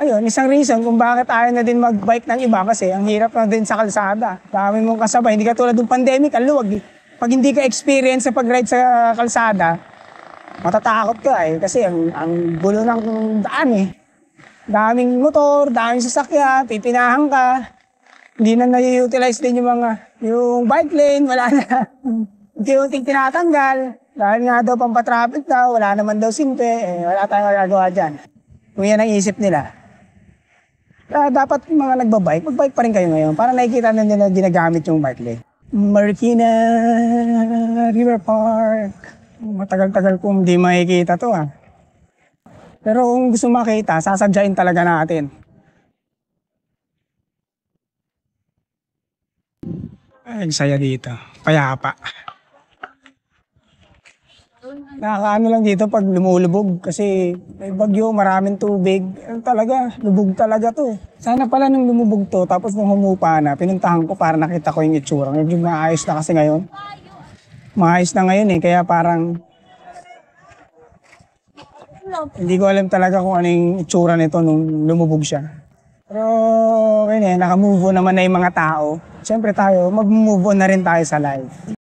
Ayun, isang reason kung bakit ayaw na din mag-bike ng iba kasi ang hirap na din sa kalsada. Dami mong kasabay, hindi ka tulad ng pandemic, ang luwag eh. Pag hindi ka experience sa pag-ride sa kalsada, matatakot ka eh. Kasi ang gulo ng daan eh. Daming motor, daming sasakyan, pipinahan ka. Hindi na na-utilize din yung bike lane, wala na. Unti-unting tinatanggal. Dahil nga daw pampatraffic daw, wala naman daw simpe, eh, wala tayong magagawa dyan. Kung yan ang isip nila. Dapat yung mga nagbabike, magbike pa rin kayo ngayon para nakikita na nila ginagamit yung bike lane. Marikina River Park. Matagal-tagal kong hindi makikita to ah. Pero kung gusto makita, sasadyain talaga natin. Ay, saya dito. Payapa. Nakakaano lang dito pag lumulubog kasi may bagyo, maraming tubig. Talaga, lubog talaga to. Sana pala nung lumubog to, tapos nung humupa na, pinuntahan ko para nakita ko yung itsura. Medyo maayos na kasi ngayon. Maayos na ngayon eh, kaya parang hindi ko alam talaga kung ano yung itsura nito nung lumubog siya. Pero okay na, nakamove on naman na yung mga tao. Siyempre tayo, mag-move on na rin tayo sa life.